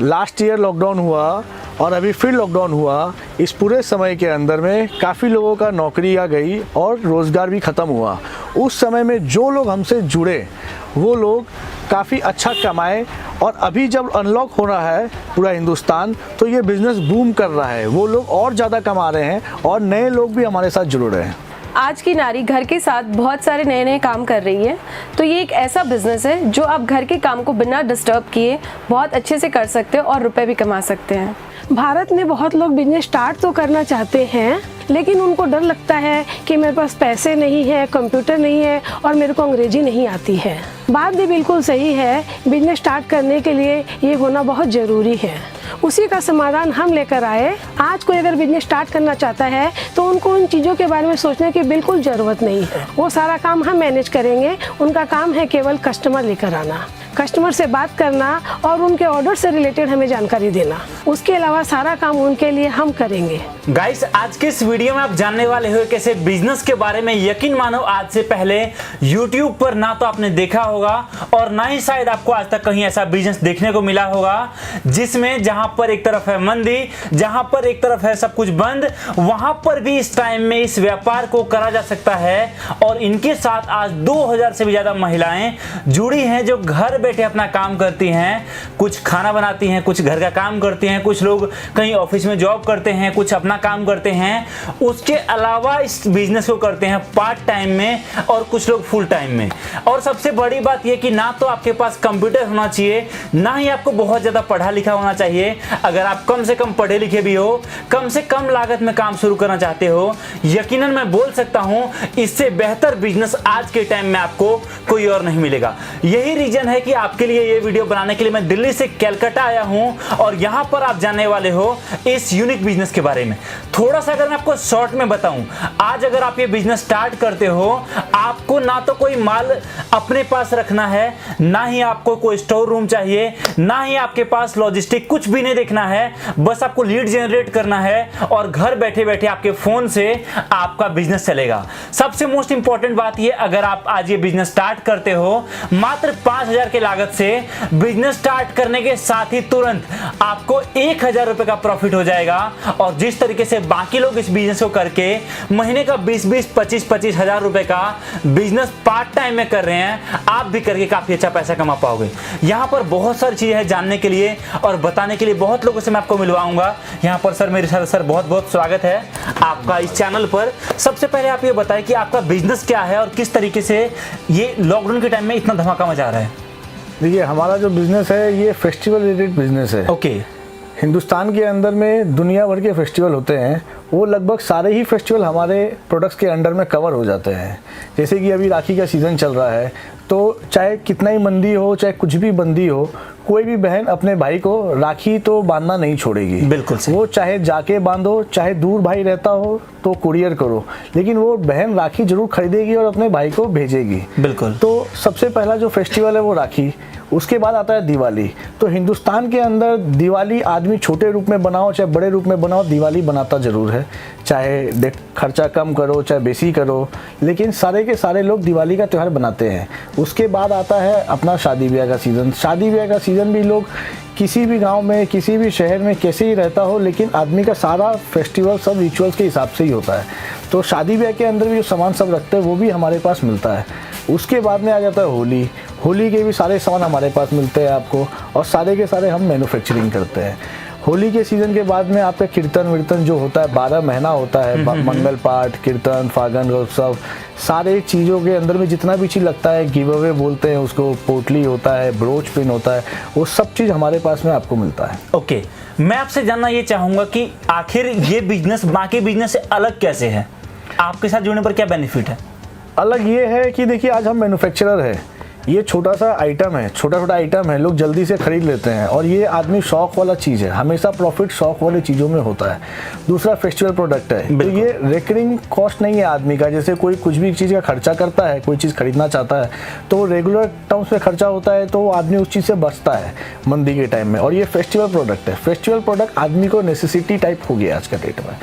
Last year lockdown हुआ और अभी फिर लॉकडाउन हुआ। इस पूरे समय के अंदर में काफ़ी लोगों का नौकरी आ गई और रोज़गार भी ख़त्म हुआ। उस समय में जो लोग हमसे जुड़े वो लोग काफ़ी अच्छा कमाए और अभी जब अनलॉक हो रहा है पूरा हिंदुस्तान तो ये बिज़नेस बूम कर रहा है। वो लोग और ज़्यादा कमा रहे हैं और नए लोग भी हमारे साथ जुड़ रहे हैं। आज की नारी घर के साथ बहुत सारे नए नए काम कर रही है, तो ये एक ऐसा बिजनेस है जो आप घर के काम को बिना डिस्टर्ब किए बहुत अच्छे से कर सकते हो और रुपए भी कमा सकते हैं। भारत में बहुत लोग बिजनेस स्टार्ट तो करना चाहते हैं, लेकिन उनको डर लगता है कि मेरे पास पैसे नहीं है, कंप्यूटर नहीं है और मेरे को अंग्रेजी नहीं आती है। बात भी बिल्कुल सही है, बिजनेस स्टार्ट करने के लिए ये होना बहुत ज़रूरी है। उसी का समाधान हम लेकर आए। आज कोई अगर बिजनेस स्टार्ट करना चाहता है तो उनको उन चीज़ों के बारे में सोचने की बिल्कुल ज़रूरत नहीं है। वो सारा काम हम मैनेज करेंगे। उनका काम है केवल कस्टमर लेकर आना, कस्टमर से बात करना और उनके ऑर्डर से रिलेटेड हमें जानकारी देना। उसके अलावा सारा काम उनके लिए हम करेंगे। गाइस, आज के इस वीडियो में आप जानने वाले हो कैसे बिजनेस के बारे में। यकीन मानो आज से पहले YouTube पर ना तो आपने देखा होगा और ना ही शायद आपको आज तक कहीं ऐसा बिजनेस देखने को मिला होगा जिसमें जहां पर एक तरफ है मंदी, जहां पर एक तरफ है सब कुछ बंद, वहां पर भी इस टाइम में इस व्यापार को करा जा सकता है। और इनके साथ आज 2000 से भी ज्यादा महिलाएं जुड़ी हैं जो घर बैठे अपना काम करती हैं। कुछ खाना बनाती हैं, कुछ घर का काम करती हैं, कुछ लोग कहीं ऑफिस में जॉब करते हैं, कुछ अपना काम करते हैं। उसके अलावा इस बिजनेस को करते हैं पार्ट टाइम में और कुछ लोग फुल टाइम में। और सबसे बड़ी बात यह कि ना तो आपके पास कंप्यूटर होना चाहिए, ना ही आपको बहुत ज्यादा पढ़ा लिखा होना चाहिए। अगर आप कम से कम पढ़े लिखे भी हो, कम से कम लागत में काम शुरू करना चाहते हो, यकीनन मैं बोल सकता हूं इससे बेहतर बिजनेस आज के टाइम में आपको कोई और नहीं मिलेगा। यही रीजन है कि आपके लिए ये वीडियो बनाने के लिए मैं दिल्ली से कलकत्ता आया हूं और यहां पर आप जानने वाले हो इस यूनिक बिजनेस के बारे में। थोड़ा सा अगर मैं आपको शॉर्ट में बताऊं, आज अगर आप ये बिजनेस स्टार्ट करते हो, आपको ना तो कोई माल अपने पास रखना है, ना ही आपको कोई स्टोर रूम चाहिए, ना ही आपके पास लॉजिस्टिक, कुछ भी नहीं देखना है। बस आपको लीड जनरेट करना है और घर बैठे बैठे आपके फोन से आपका बिजनेस चलेगा। सबसे मोस्ट इंपॉर्टेंट बात यह, अगर आप आज ये बिजनेस स्टार्ट करते हो, मात्र 5000 के लागत से बिजनेस स्टार्ट करने के साथ ही तुरंत आपको 1000 रुपए का प्रॉफिट हो जाएगा। और जिस तरीके से बाकी लोग इस बिजनेस को करके महीने का 20-20, 25-25 हजार रुपए का बिजनेस पार्ट टाइम में कर रहे हैं, आप भी करके काफी अच्छा पैसा कमा पाओगे। यहां पर बहुत सारी चीजें हैं जानने के लिए और बताने के लिए। बहुत लोगों से मैं आपको मिलवाऊंगा। यहां पर सर, मेरे साथ सर, बहुत बहुत स्वागत है आपका इस चैनल पर। सबसे पहले आप ये बताएं कि आपका बिजनेस क्या है और किस तरीके से ये लॉकडाउन के टाइम में इतना धमाका मचा रहा है। देखिए, हमारा जो बिज़नेस है ये फेस्टिवल रिलेटेड बिज़नेस है। ओके। हिंदुस्तान के अंदर में दुनिया भर के फेस्टिवल होते हैं, वो लगभग सारे ही फेस्टिवल हमारे प्रोडक्ट्स के अंडर में कवर हो जाते हैं। जैसे कि अभी राखी का सीज़न चल रहा है, तो चाहे कितना ही मंदी हो, चाहे कुछ भी बंदी हो, कोई भी बहन अपने भाई को राखी तो बांधना नहीं छोड़ेगी। बिल्कुल सही। वो चाहे जाके बांधो, चाहे दूर भाई रहता हो तो कुरियर करो, लेकिन वो बहन राखी जरूर खरीदेगी और अपने भाई को भेजेगी। बिल्कुल। तो सबसे पहला जो फेस्टिवल है वो राखी, उसके बाद आता है दिवाली। तो हिंदुस्तान के अंदर दिवाली आदमी छोटे रूप में बनाओ चाहे बड़े रूप में बनाओ, दिवाली बनाता ज़रूर है। चाहे खर्चा कम करो चाहे बेसी करो, लेकिन सारे के सारे लोग दिवाली का त्यौहार बनाते हैं। उसके बाद आता है अपना शादी ब्याह का सीज़न। शादी ब्याह का सीज़न भी लोग किसी भी गांव में, किसी भी शहर में कैसे ही रहता हो, लेकिन आदमी का सारा फेस्टिवल सब रिचुअल्स के हिसाब से ही होता है। तो शादी ब्याह के अंदर भी जो सामान सब रखते हैं वो भी हमारे पास मिलता है। उसके बाद में आ जाता है होली। होली के भी सारे सामान हमारे पास मिलते हैं आपको, और सारे के सारे हम मैन्युफैक्चरिंग करते हैं। होली के सीज़न के बाद में आपका कीर्तन वीर्तन जो होता है, 12 महीना होता है, मंगल पाठ, कीर्तन, फागन उत्सव, सारे चीज़ों के अंदर में जितना भी चीज़ लगता है, गिव अवे बोलते हैं उसको, पोटली होता है, ब्रोच पिन होता है, वो सब चीज़ हमारे पास में आपको मिलता है। ओके, मैं आपसे जानना ये चाहूँगा कि आखिर ये बिजनेस बाकी बिजनेस से अलग कैसे है? आपके साथ जुड़ने पर क्या बेनिफिट है? अलग ये है कि देखिए, आज हम मैन्युफैक्चरर हैं। ये छोटा सा आइटम है, छोटा छोटा आइटम है, लोग जल्दी से खरीद लेते हैं और ये आदमी शौक वाला चीज़ है। हमेशा प्रॉफिट शौक वाली चीज़ों में होता है। दूसरा फेस्टिवल प्रोडक्ट है, तो ये रेकरिंग कॉस्ट नहीं है आदमी का। जैसे कोई कुछ भी चीज़ का खर्चा करता है, कोई चीज़ खरीदना चाहता है तो रेगुलर टर्म्स में खर्चा होता है, तो वो आदमी उस चीज़ से बचता है मंदी के टाइम में। और ये फेस्टिवल प्रोडक्ट है। फेस्टिवल प्रोडक्ट आदमी को नेसेसिटी टाइप हो गया आज का डेट में,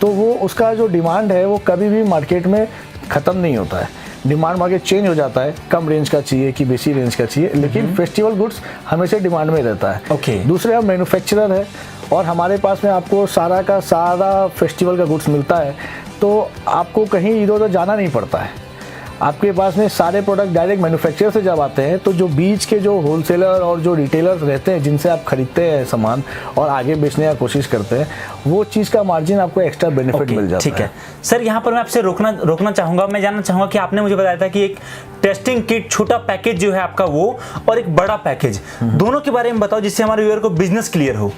तो वो उसका जो डिमांड है वो कभी भी मार्केट में ख़त्म नहीं होता है। डिमांड मार्केट चेंज हो जाता है, कम रेंज का चाहिए कि बेसी रेंज का चाहिए, लेकिन फेस्टिवल गुड्स हमेशा डिमांड में रहता है। ओके। दूसरे हम मैन्युफैक्चरर है और हमारे पास में आपको सारा का सारा फेस्टिवल का गुड्स मिलता है, तो आपको कहीं इधर उधर जाना नहीं पड़ता है। आपके पास में सारे प्रोडक्ट डायरेक्ट मैन्युफैक्चरर से जब आते हैं, तो जो बीच के जो होलसेलर और जो रिटेलर्स रहते हैं जिनसे आप खरीदते हैं सामान और आगे बेचने की कोशिश करते हैं, वो चीज़ का मार्जिन आपको एक्स्ट्रा बेनिफिट मिल जाता है। ठीक है सर, यहाँ पर मैं आपसे रोकना चाहूँगा। मैं जानना चाहूँगा कि आपने मुझे बताया था कि एक टेस्टिंग किट छोटा पैकेज जो है आपका वो, और एक बड़ा पैकेज, दोनों के बारे में बताओ जिससे हमारे व्यूअर को बिजनेस क्लियर हो।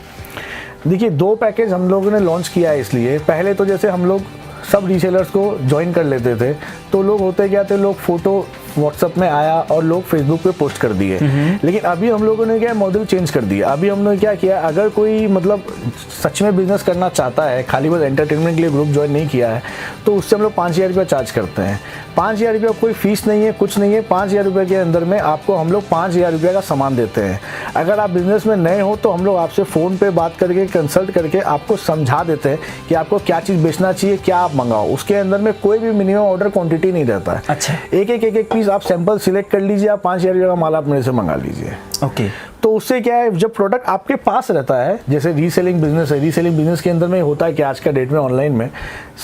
देखिए, 2 पैकेज हम लोगों ने लॉन्च किया है। इसलिए पहले तो जैसे हम लोग सब रीसेलर्स को ज्वाइन कर लेते थे, तो लोग होते क्या थे, लोग फोटो व्हाट्सएप में आया और लोग फेसबुक पे पोस्ट कर दिए। लेकिन अभी हम लोगों ने क्या मॉडल चेंज कर दिया। अभी हमने क्या किया, अगर कोई मतलब सच में बिजनेस करना चाहता है, खाली बस एंटरटेनमेंट के लिए ग्रुप ज्वाइन नहीं किया है, तो उससे हम लोग 5,000 रुपया चार्ज करते हैं। 5,000 रुपया कोई फीस नहीं है, कुछ नहीं है। 5,000 रुपये के अंदर में आपको हम लोग 5,000 रुपये का सामान देते हैं। अगर आप बिजनेस में नए हो तो हम लोग आपसे फ़ोन पे बात करके कंसल्ट करके आपको समझा देते हैं कि आपको क्या चीज़ बेचना चाहिए, क्या आप मंगाओ। उसके अंदर में कोई भी मिनिमम ऑर्डर क्वांटिटी नहीं रहता है। अच्छा। एक पीस आप सैंपल सिलेक्ट कर लीजिए, आप 5,000 रुपये का माल आप मेरे से मंगा लीजिए। ओके। तो उससे क्या है, जब प्रोडक्ट आपके पास रहता है, जैसे रीसेलिंग बिजनेस है, रीसेलिंग बिजनेस के अंदर में होता है कि आज का डेट में ऑनलाइन में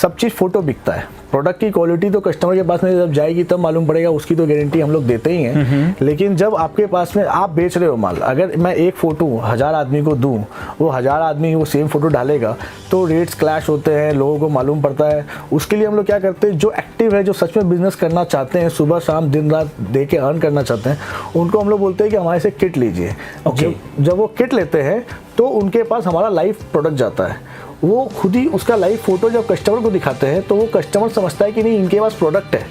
सब चीज़ फोटो बिकता है। प्रोडक्ट की क्वालिटी तो कस्टमर के पास में जब जाएगी तब मालूम पड़ेगा, उसकी तो गारंटी हम लोग देते ही हैं। लेकिन जब आपके पास में आप बेच रहे हो माल, अगर मैं एक फ़ोटो 1000 आदमी को दूं, वो 1000 आदमी वो सेम फोटो डालेगा तो रेट्स क्लैश होते हैं, लोगों को मालूम पड़ता है। उसके लिए हम लोग क्या करते हैं, जो एक्टिव है, जो सच में बिजनेस करना चाहते हैं, सुबह शाम दिन रात दे के अर्न करना चाहते हैं, उनको हम लोग बोलते हैं कि हमारे से किट लीजिए। जब वो किट लेते हैं तो उनके पास हमारा लाइव प्रोडक्ट जाता है। वो खुद ही उसका लाइव फोटो जब कस्टमर को दिखाते हैं तो वो कस्टमर समझता है कि नहीं, इनके पास प्रोडक्ट है,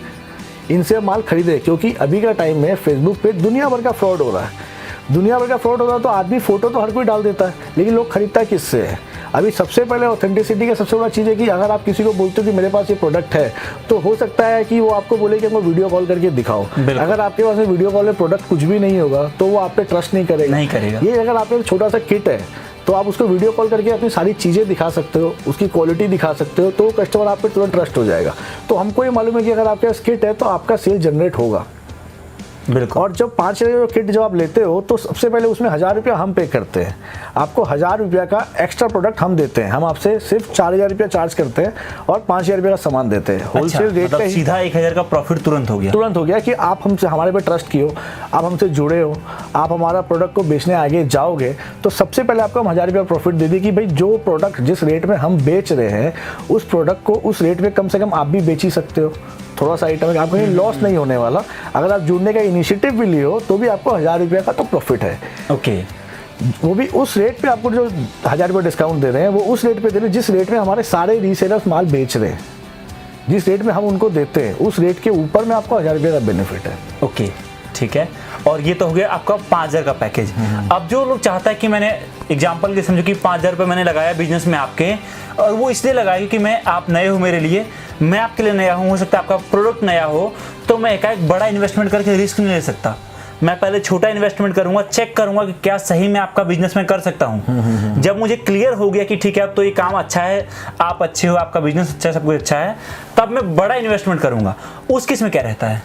इनसे माल खरीदे। क्योंकि अभी का टाइम में फेसबुक पे दुनिया भर का फ्रॉड हो रहा है। दुनिया भर का फ्रॉड हो रहा है, तो आदमी फोटो तो हर कोई डाल देता है, लेकिन लोग खरीदता है किससे है। अभी सबसे पहले ऑथेंटिसिटी का सबसे बड़ा चीज़ है कि अगर आप किसी को बोलते हो कि मेरे पास ये प्रोडक्ट है, तो हो सकता है कि वो आपको बोले कि हमको वीडियो कॉल करके दिखाओ। अगर आपके पास में वीडियो कॉल में प्रोडक्ट कुछ भी नहीं होगा तो वो आप पे ट्रस्ट नहीं करेगा। ये अगर आपके पास छोटा सा किट है तो आप उसको वीडियो कॉल करके अपनी सारी चीज़ें दिखा सकते हो, उसकी क्वालिटी दिखा सकते हो, तो कस्टमर आप पे तुरंत ट्रस्ट हो जाएगा। तो हमको ये मालूम है कि अगर आपके पास किट है तो आपका सेल जनरेट होगा। बिल्कुल। और जब 5,000 किट जब आप लेते हो तो सबसे पहले उसमें 1,000 रुपया हम पे करते हैं। आपको 1,000 रुपया का एक्स्ट्रा प्रोडक्ट हम देते हैं। हम आपसे सिर्फ 4,000 रुपया चार्ज करते हैं और 5,000 रुपया का सामान देते हैं। होलसेल रेट मतलब पे सीधा 1,000 का प्रॉफिट तुरंत हो गया कि आप हमसे, हमारे पे ट्रस्ट किए हो, आप हमसे जुड़े हो, आप हमारा प्रोडक्ट को बेचने आगे जाओगे, तो सबसे पहले आपको हम 1,000 रुपया प्रॉफिट दे दी कि भाई जो प्रोडक्ट जिस रेट में हम बेच रहे हैं उस प्रोडक्ट को उस रेट में कम से कम आप भी बेच ही सकते हो। थोड़ा सा आइटम है, आपको कहीं लॉस नहीं होने वाला। अगर आप जुड़ने का इनिशिएटिव भी लियो तो भी आपको 1,000 रुपया का तो प्रॉफिट है। ओके। वो भी उस रेट पे, आपको जो 1,000 रुपये डिस्काउंट दे रहे हैं वो उस रेट पे दे रहे हैं जिस रेट में हमारे सारे रीसेलर्स माल बेच रहे हैं। जिस रेट में हम उनको देते हैं उस रेट के ऊपर में आपको 1,000 रुपये का बेनिफिट है। ओके, ठीक है। और ये तो हो गया आपका 5,000 का पैकेज। अब जो लोग चाहता है कि मैंने एग्जांपल के समझो कि 5,000 रुपये मैंने लगाया बिजनेस में आपके, और वो इसलिए लगाया कि मैं, आप नए हो मेरे लिए, मैं आपके लिए नया हूँ, हो सकता है आपका प्रोडक्ट नया हो, तो मैं एक बड़ा इन्वेस्टमेंट करके रिस्क नहीं ले सकता। मैं पहले छोटा इन्वेस्टमेंट करूंगा, चेक करूंगा कि क्या सही में आपका बिजनेस में कर सकता हूं। जब मुझे क्लियर हो गया कि ठीक है अब तो ये काम अच्छा है, आप अच्छे हो, आपका बिजनेस अच्छा है, सब कुछ अच्छा है, तब मैं बड़ा इन्वेस्टमेंट करूंगा। उस केस में क्या रहता है?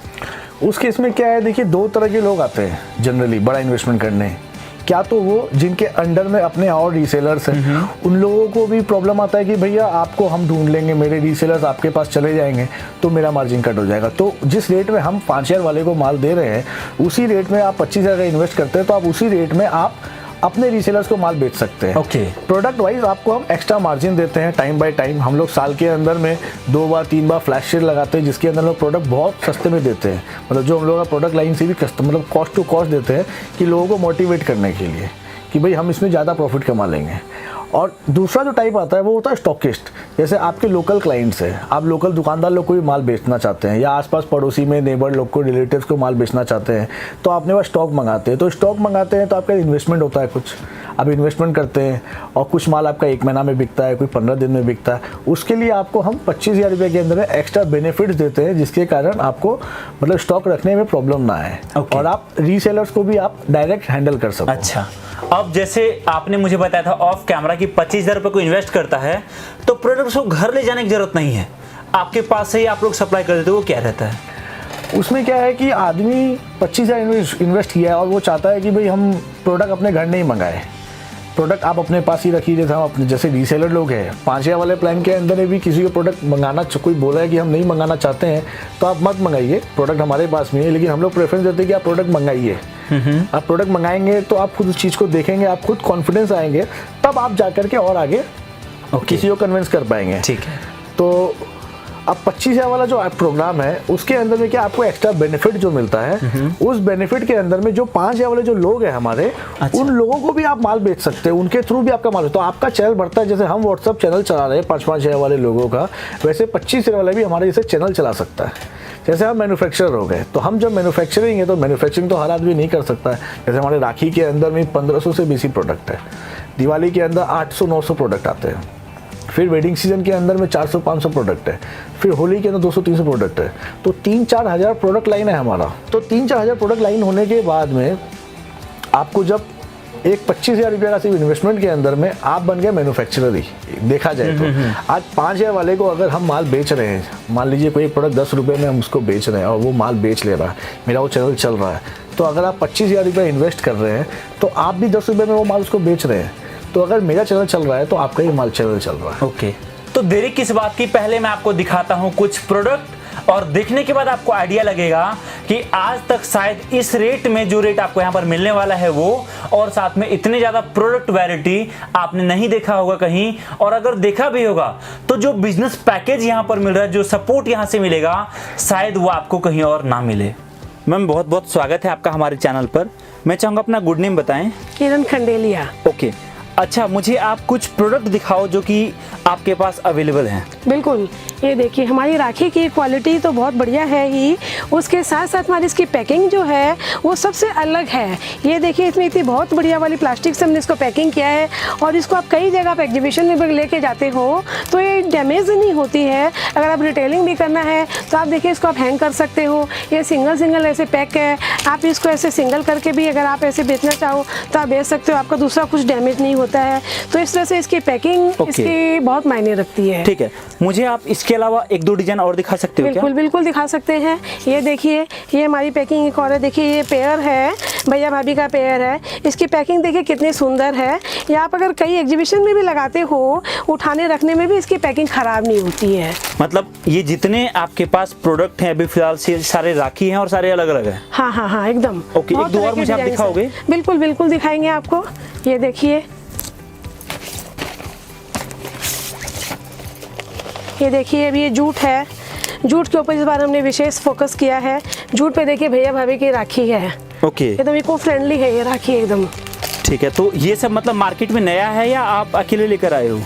उस केस में क्या है, देखिए 2 तरह के लोग आते हैं जनरली बड़ा इन्वेस्टमेंट करने। क्या तो वो जिनके अंडर में अपने और रीसेलर्स हैं, उन लोगों को भी प्रॉब्लम आता है कि भैया आपको हम ढूंढ लेंगे, मेरे रीसेलर्स आपके पास चले जाएंगे तो मेरा मार्जिन कट हो जाएगा। तो जिस रेट में हम 5,000 वाले को माल दे रहे हैं उसी रेट में आप 25,000 का इन्वेस्ट करते हैं, तो आप उसी रेट में आप अपने रीसेलर्स को माल बेच सकते हैं। ओके। प्रोडक्ट वाइज आपको हम एक्स्ट्रा मार्जिन देते हैं टाइम बाय टाइम। हम लोग साल के अंदर में 2 बार 3 बार फ्लैश सेल लगाते हैं जिसके अंदर लोग प्रोडक्ट बहुत सस्ते में देते हैं। मतलब जो हम लोग का प्रोडक्ट लाइन से भी मतलब कॉस्ट टू कॉस्ट देते हैं कि लोगों को मोटिवेट करने के लिए कि भाई हम इसमें ज़्यादा प्रॉफिट कमा लेंगे। और दूसरा जो टाइप आता है वो होता है स्टॉकिस्ट। जैसे आपके लोकल क्लाइंट्स हैं, आप लोकल दुकानदार लोग को भी माल बेचना चाहते हैं, या आसपास पड़ोसी में नेबर लोग को, रिलेटिव्स को माल बेचना चाहते हैं, तो अपने पास स्टॉक मंगाते हैं। तो स्टॉक मंगाते हैं तो आपका इन्वेस्टमेंट होता है कुछ, आप इन्वेस्टमेंट करते हैं और कुछ माल आपका 1 महीना में बिकता है, कोई 15 दिन में बिकता है। उसके लिए आपको हम 25,000 रुपये के अंदर एक्स्ट्रा बेनिफिट्स देते हैं जिसके कारण आपको मतलब स्टॉक रखने में प्रॉब्लम ना आए। और आप रीसेलर्स को भी आप डायरेक्ट हैंडल कर सको। अच्छा, अब जैसे आपने मुझे बताया था ऑफ कैमरा कि 25,000 रुपये को इन्वेस्ट करता है तो प्रोडक्ट को घर ले जाने की जरूरत नहीं है, आपके पास से ही आप लोग सप्लाई कर देते हो, वो क्या रहता है? उसमें क्या है कि आदमी 25,000 इन्वेस्ट किया है और वो चाहता है कि भाई हम प्रोडक्ट अपने घर नहीं मंगाए, प्रोडक्ट आप अपने पास ही रखिए। जैसे हम अपने जैसे रीसेलर लोग हैं, 5,000 वाले प्लान के अंदर भी किसी को प्रोडक्ट मंगाना, कोई बोला है कि हम नहीं मंगाना चाहते हैं तो आप मत मंगाइए, प्रोडक्ट हमारे पास में है। लेकिन हम लोग प्रेफरेंस देते हैं कि आप प्रोडक्ट मंगाइए। आप प्रोडक्ट मंगाएंगे तो आप खुद उस चीज़ को देखेंगे, आप खुद कॉन्फिडेंस आएंगे, तब आप जा करके और आगे किसी को कन्विंस कर पाएंगे। ठीक है। तो अब 25,000 वाला जो प्रोग्राम है उसके अंदर में क्या आपको एक्स्ट्रा बेनिफिट जो मिलता है, उस बेनिफिट के अंदर में जो 5,000 वाले जो लोग हैं हमारे, उन लोगों को भी आप माल बेच सकते हैं, उनके थ्रू भी आपका माल, तो आपका चैनल बढ़ता है। जैसे हम व्हाट्सअप चैनल चला रहे हैं 5,000 वाले लोगों का, वैसे 25,000 वाला भी हमारे जैसे चैनल चला सकता है। जैसे हम मैन्युफैक्चरर हो गए, तो हम जब मैन्युफैक्चरिंग है तो मैन्युफैक्चरिंग तो हर आदमी नहीं कर सकता है। जैसे हमारे राखी के अंदर में 1500 से बेसी प्रोडक्ट है, दिवाली के अंदर 800-900 प्रोडक्ट आते हैं, फिर वेडिंग सीजन के अंदर में 400-500 प्रोडक्ट है, फिर होली के अंदर 200-300 प्रोडक्ट है, तो 3-4 हज़ार प्रोडक्ट लाइन है हमारा। तो 3-4 हज़ार प्रोडक्ट लाइन होने के बाद में आपको जब एक 25,000 रुपये का सिर्फ इन्वेस्टमेंट के अंदर में आप बन गए मैन्युफैक्चरर ही, देखा जाए तो। आज 5,000 वाले को अगर हम माल बेच रहे हैं, मान लीजिए कोई प्रोडक्ट 10 रुपये में हम उसको बेच रहे हैं और वो माल बेच ले रहा है, मेरा वो चैनल चल रहा है, तो अगर आप 25,000 रुपये इन्वेस्ट कर रहे हैं तो आप भी 10 रुपये में वो माल उसको बेच रहे हैं। तो अगर मेरा चैनल चल रहा है तो आपका ही माल चैनल चल रहा है। ओके, तो देरी किस बात की, पहले मैं आपको दिखाता हूँ कुछ प्रोडक्ट और देखने के बाद आपको आइडिया लगेगा कि आज तक शायद इस रेट में जो रेट आपको यहाँ पर मिलने वाला है वो, और साथ में इतने ज्यादा प्रोडक्ट वैरायटी आपने नहीं देखा होगा कहीं, और अगर देखा भी होगा तो जो बिजनेस पैकेज यहाँ पर मिल रहा है, जो सपोर्ट यहाँ से मिलेगा, शायद वो आपको कहीं और ना मिले। मैम बहुत बहुत स्वागत है आपका हमारे चैनल पर। मैं चाहूँगा अपना गुड नेम बताएं। किरण खंडेलिया। ओके, अच्छा मुझे आप कुछ प्रोडक्ट दिखाओ जो कि आपके पास अवेलेबल हैं। बिल्कुल, ये देखिए हमारी राखी की क्वालिटी तो बहुत बढ़िया है ही, उसके साथ साथ हमारी इसकी पैकिंग जो है वो सबसे अलग है। ये देखिए इसमें इतनी बहुत बढ़िया वाली प्लास्टिक से हमने इसको पैकिंग किया है, और इसको आप कई जगह आप एग्जीबिशन में भी लेके जाते हो तो ये डैमेज नहीं होती है। अगर आप रिटेलिंग भी करना है तो आप देखिए इसको आप हैंग कर सकते हो, ये सिंगल ऐसे पैक है, आप इसको ऐसे सिंगल करके भी अगर आप ऐसे बेचना चाहो तो आप बेच सकते हो, आपका दूसरा कुछ डैमेज नहीं होता है। तो इस तरह से इसकी पैकिंग इसकी बहुत मायने रखती है। ठीक है, मुझे आप इसके अलावा 1-2 डिजाइन और दिखा सकते हो क्या? बिल्कुल दिखा सकते हैं। ये देखिए, ये हमारी पैकिंग एक और है, देखिए ये पेयर है, भैया भाभी का पेयर है, इसकी पैकिंग देखिए कितनी सुंदर है। ये आप अगर कई एग्जीबिशन में भी लगाते हो, उठाने रखने में भी इसकी पैकिंग खराब नहीं होती है। मतलब ये जितने आपके पास प्रोडक्ट हैं अभी फिलहाल से सारे राखी हैं और सारे अलग अलग हैं? हाँ एकदम। ओके, 1-2 और मुझे आप दिखाओगे? बिल्कुल दिखाएंगे आपको। ये देखिए, ये देखिए अभी ये जूट है, जूट के ऊपर इस बार हमने विशेष फोकस किया है। जूट पे देखिए भैया भाभी की राखी है। ओके, एकदम इको फ्रेंडली है ये राखी एकदम। ठीक है, तो ये सब मतलब मार्केट में नया है या आप अकेले लेकर आए हो?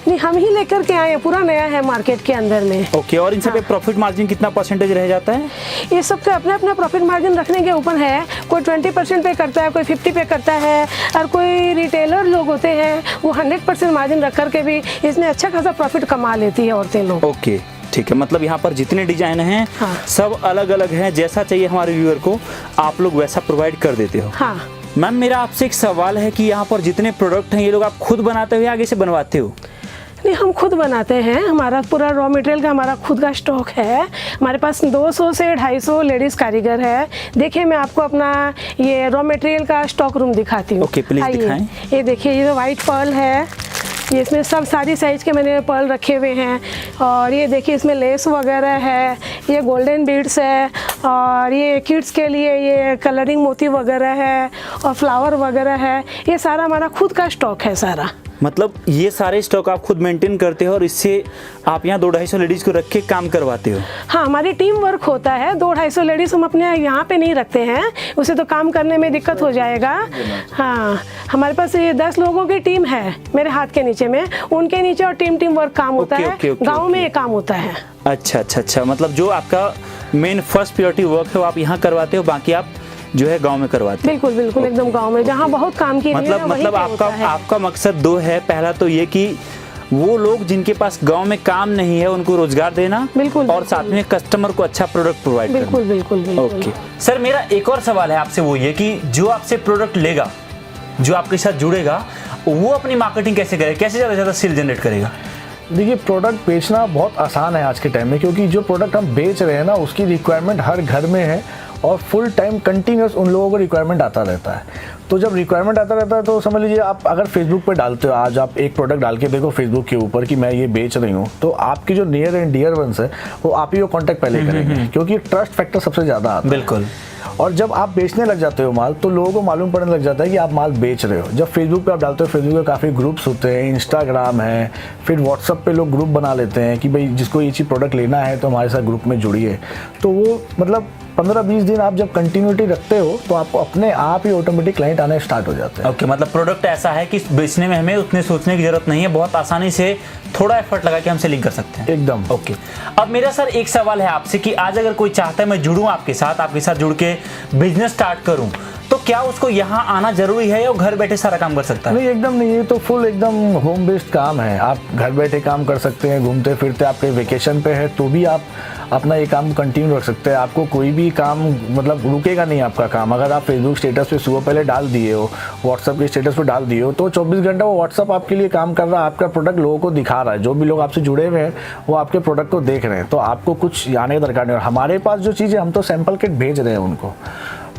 नहीं, हम ही लेकर के आए हैं, पूरा नया है मार्केट के अंदर में। ओके, और इन सब पे प्रॉफिट मार्जिन कितना परसेंटेज रह जाता है? ये सब का अपना अपना प्रॉफिट मार्जिन रखने के ऊपर है। कोई 20% पे करता है, कोई 50 पे करता है, और कोई रिटेलर लोग होते हैं वो 100% मार्जिन रख करके भी इसमें अच्छा खासा प्रॉफिट कमा लेती है औरतें लोग। ओके, ठीक है, मतलब यहाँ पर जितने डिजाइन हैं सब अलग अलग हैं, जैसा चाहिए हमारे व्यूअर को आप लोग वैसा प्रोवाइड कर देते हो। हाँ मैम, मेरा आपसे एक सवाल है कि यहाँ पर जितने प्रोडक्ट हैं ये लोग आप खुद बनाते हो या आगे से बनवाते हो? नहीं, हम खुद बनाते हैं, हमारा पूरा रॉ मटेरियल का हमारा खुद का स्टॉक है। हमारे पास 200 से 250 लेडीज़ कारीगर है। देखिए मैं आपको अपना ये रॉ मटेरियल का स्टॉक रूम दिखाती हूँ। ओके, प्लीज दिखाएं। ये देखिए, ये वाइट पर्ल है, ये इसमें सब सारी साइज के मैंने पर्ल रखे हुए हैं, और ये देखिए इसमें लेस वगैरह है, ये गोल्डन बीड्स है, और ये किड्स के लिए ये कलरिंग मोती वगैरह है, और फ्लावर वगैरह है। ये सारा हमारा खुद का स्टॉक है सारा। मतलब ये सारे स्टॉक आप खुद मेंटेन करते हो और इससे आप यहाँ 200-250 लेडीज को रख के काम करवाते हो? हाँ, हमारी टीम वर्क होता है। 200-250 लेडीज हम अपने यहाँ पे नहीं रखते हैं, उसे तो काम करने में दिक्कत हो जाएगा। हाँ, हमारे पास ये 10 लोगों की टीम है मेरे हाथ के नीचे में, उनके नीचे और टीम वर्क काम होता है। गाँव में ये काम होता है। अच्छा, मतलब जो आपका मेन फर्स्ट प्रायोरिटी वर्क है वो आप यहाँ करवाते हो, बाकी आप जो है गांव में करवाते हैं? बिल्कुल एकदम गांव में, जहाँ बहुत काम की मतलब आपका मकसद 2 है। पहला तो ये कि वो लोग जिनके पास गांव में काम नहीं है उनको रोजगार देना, और साथ में कस्टमर को अच्छा प्रोडक्ट प्रोवाइड करना। बिल्कुल। ओके सर, मेरा एक और सवाल है आपसे, वो ये कि जो आपसे प्रोडक्ट लेगा, जो आपके साथ जुड़ेगा, वो अपनी मार्केटिंग कैसे करे, कैसे ज़्यादा सेल जनरेट करेगा? देखिए, प्रोडक्ट बेचना बहुत आसान है आज के टाइम में, क्योंकि जो प्रोडक्ट हम बेच रहे हैं ना उसकी रिक्वायरमेंट हर घर में है और फुल टाइम कंटिन्यूस उन लोगों को रिक्वायरमेंट आता रहता है। तो जब रिक्वायरमेंट आता रहता है तो समझ लीजिए, आप अगर फेसबुक पे डालते हो, आज आप एक प्रोडक्ट डाल के देखो फेसबुक के ऊपर कि मैं ये बेच रही हूँ, तो आपकी जो नियर एंड डियर वंस है वो आप ही को कॉन्टैक्ट पहले करेंगे, क्योंकि ट्रस्ट फैक्टर सबसे ज़्यादा आता है। बिल्कुल। और जब आप बेचने लग जाते हो माल, तो लोगों को मालूम पड़ने लग जाता है कि आप माल बेच रहे हो। जब फेसबुक पे आप डालते हो, फेसबुक पे काफ़ी ग्रुप्स होते हैं, इंस्टाग्राम है, फिर व्हाट्सअप पे लोग ग्रुप बना लेते हैं कि भाई जिसको ये चीज़ प्रोडक्ट लेना है तो हमारे साथ ग्रुप में जुड़िए। तो वो मतलब 15-20 दिन आप जब कंटिन्यूटी रखते हो तो आपको अपने आप ही ऑटोमेटिक क्लाइंट आने स्टार्ट हो जाते हैं। ओके, मतलब प्रोडक्ट ऐसा है कि बेचने में हमें उतने सोचने की जरूरत नहीं है, बहुत आसानी से थोड़ा एफर्ट लगा के हम सेलिंग कर सकते हैं। एकदम। ओके, अब मेरा सर एक सवाल है आपसे कि आज अगर कोई चाहता है मैं जुड़ूं आपके साथ जुड़ के बिजनेस स्टार्ट करूं, तो क्या उसको यहाँ आना जरूरी है या वो घर बैठे सारा काम कर सकता है? नहीं, एकदम नहीं, ये तो फुल एकदम होम बेस्ड काम है। आप घर बैठे काम कर सकते हैं, घूमते फिरते, आपके वेकेशन पे है तो भी आप अपना ये काम कंटिन्यू रख सकते हैं। आपको कोई भी काम मतलब रुकेगा नहीं आपका काम। अगर आप फेसबुक स्टेटस पे सुबह पहले डाल दिए हो, व्हाट्सअप के स्टेटस पे डाल दिए हो, तो 24 घंटा वो व्हाट्सअप आपके लिए काम कर रहा है, आपका प्रोडक्ट लोगों को दिखा रहा है। जो भी लोग आपसे जुड़े हुए हैं वो आपके प्रोडक्ट को देख रहे हैं, तो आपको कुछ आने का दरकार नहीं। और हमारे पास जो चीज़ें, हम तो सैंपल किट भेज रहे हैं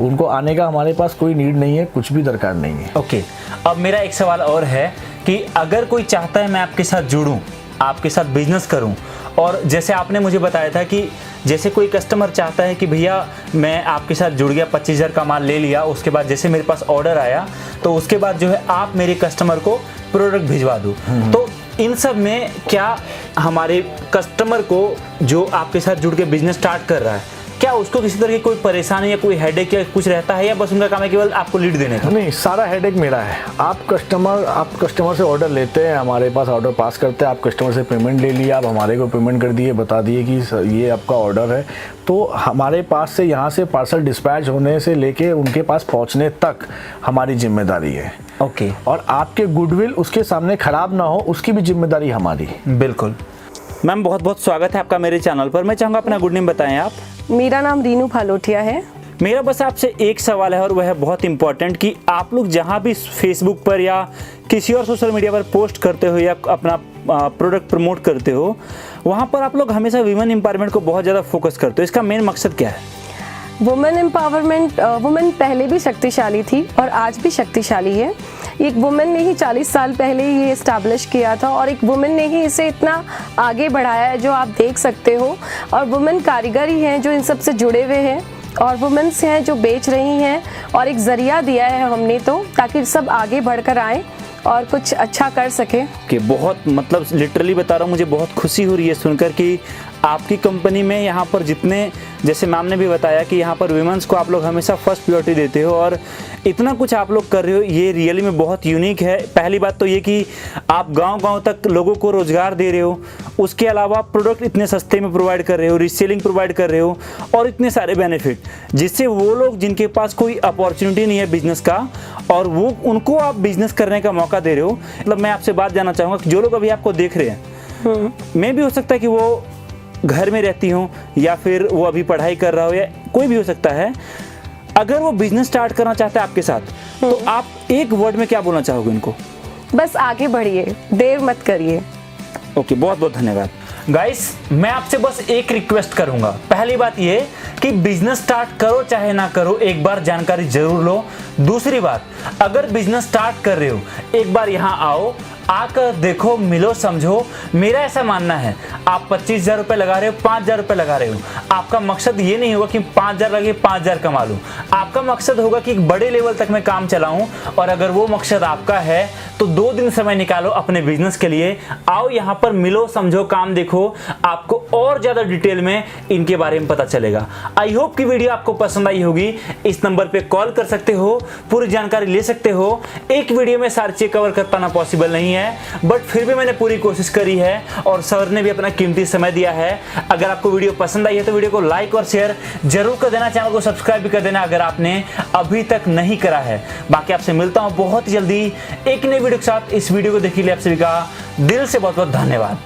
उनको आने का हमारे पास कोई नीड नहीं है, कुछ भी दरकार नहीं है। ओके, अब मेरा एक सवाल और है कि अगर कोई चाहता है मैं आपके साथ जुड़ूं, आपके साथ बिजनेस करूं, और जैसे आपने मुझे बताया था कि जैसे कोई कस्टमर चाहता है कि भैया मैं आपके साथ जुड़ गया, 25,000 का माल ले लिया, उसके बाद जैसे मेरे पास ऑर्डर आया तो उसके बाद जो है आप मेरे कस्टमर को प्रोडक्ट भिजवा दो, तो इन सब में क्या हमारे कस्टमर को जो आपके साथ जुड़ के बिजनेस स्टार्ट कर रहा है, क्या उसको किसी तरह की कोई परेशानी या कोई हेडेक या कुछ रहता है, या बस उनका काम है केवल आपको लीड देने का? नहीं, सारा हेडेक मेरा है। आप कस्टमर से ऑर्डर लेते हैं, हमारे पास ऑर्डर पास करते हैं, आप कस्टमर से पेमेंट ले लिया, आप हमारे को पेमेंट कर दिए, बता दिए कि ये आपका ऑर्डर है, तो हमारे पास से यहाँ से पार्सल डिस्पैच होने से लेके उनके पास पहुँचने तक हमारी जिम्मेदारी है। ओके। और आपके गुडविल उसके सामने खराब ना हो, उसकी भी जिम्मेदारी हमारी। बिल्कुल। मैम, बहुत बहुत स्वागत है आपका मेरे चैनल पर। मैं चाहूँगा अपना गुड नेम बताएं आप। मेरा नाम रीनू फालोटिया है। मेरा बस आपसे एक सवाल है और वह है बहुत इंपॉर्टेंट कि आप लोग जहाँ भी फेसबुक पर या किसी और सोशल मीडिया पर पोस्ट करते हो या अपना प्रोडक्ट प्रमोट करते हो, वहाँ पर आप लोग हमेशा वीमेन एम्पावरमेंट को बहुत ज़्यादा फोकस करते हो। इसका मेन मकसद क्या है? वुमेन एम्पावरमेंट, वुमेन पहले भी शक्तिशाली थी और आज भी शक्तिशाली है। एक वुमेन ने ही 40 साल पहले ये इस्टेब्लिश किया था और एक वुमेन ने ही इसे इतना आगे बढ़ाया है जो आप देख सकते हो। और वुमेन कारीगर ही हैं जो इन सब से जुड़े हुए हैं, और वुमेन्स हैं जो बेच रही हैं, और एक ज़रिया दिया है हमने तो, ताकि सब आगे बढ़कर आएँ और कुछ अच्छा कर सके। कि बहुत मतलब लिटरली बता रहा हूँ, मुझे बहुत खुशी हो रही है सुनकर कि आपकी कंपनी में यहाँ पर जितने, जैसे मैम ने भी बताया कि यहाँ पर वुमेन्स को आप लोग हमेशा फर्स्ट प्रायोरिटी देते हो और इतना कुछ आप लोग कर रहे हो, ये रियली में बहुत यूनिक है। पहली बात तो ये कि आप गांव-गांव तक लोगों को रोजगार दे रहे हो, उसके अलावा प्रोडक्ट इतने सस्ते में प्रोवाइड कर रहे हो, रीसेलिंग प्रोवाइड कर रहे हो और इतने सारे बेनिफिट, जिससे वो लोग जिनके पास कोई अपॉर्चुनिटी नहीं है बिजनेस का और वो उनको आप बिजनेस करने का मौका दे रहे हो। मतलब मैं आपसे बात जानना चाहूँगा कि जो लोग अभी आपको देख रहे हैं, मैं भी हो सकता है कि वो घर में रहती हूँ या फिर वो अभी पढ़ाई कर रहा हो या कोई भी हो सकता है, अगर वो बिजनेस स्टार्ट करना चाहता है आपके साथ, तो आप एक वर्ड में क्या बोलना चाहोगे इनको? बस आगे बढ़िए, देर मत करिए। ओके, बहुत बहुत धन्यवाद। गाइस, मैं आपसे बस एक रिक्वेस्ट करूंगा। पहली बात ये कि बिजनेस स्टार्ट करो चाहे ना करो, एक बार जानकारी जरूर लो। दूसरी बात, अगर बिजनेस स्टार्ट कर रहे हो, एक बार यहाँ आओ, आकर देखो, मिलो, समझो। मेरा ऐसा मानना है, आप 25,000 रुपये लगा रहे हो, 5,000 रुपये लगा रहे हो, आपका मकसद ये नहीं होगा कि 5,000 लगे 5,000 कमा लूँ। आपका मकसद होगा कि एक बड़े लेवल तक मैं काम चलाऊं, और अगर वो मकसद आपका है तो 2 दिन समय निकालो अपने बिजनेस के लिए। आओ यहाँ पर, मिलो, समझो, काम देखो, आपको और ज़्यादा डिटेल में इनके बारे में पता चलेगा। आई होप कि वीडियो आपको पसंद आई होगी। इस नंबर पर कॉल कर सकते हो, पूरी जानकारी ले सकते हो। एक वीडियो में सारी चीज़ कवर कर पाना पॉसिबल नहीं है, बट फिर भी मैंने पूरी कोशिश करी है और सर ने भी अपना कीमती समय दिया है। अगर आपको वीडियो पसंद आई है तो वीडियो को लाइक और शेयर जरूर कर देना, चैनल को सब्सक्राइब भी कर देना अगर आपने अभी तक नहीं करा है। बाकी आपसे मिलता हूं बहुत जल्दी एक नई वीडियो के साथ। इस वीडियो को देखने के लिए आप सभी का दिल से बहुत बहुत धन्यवाद।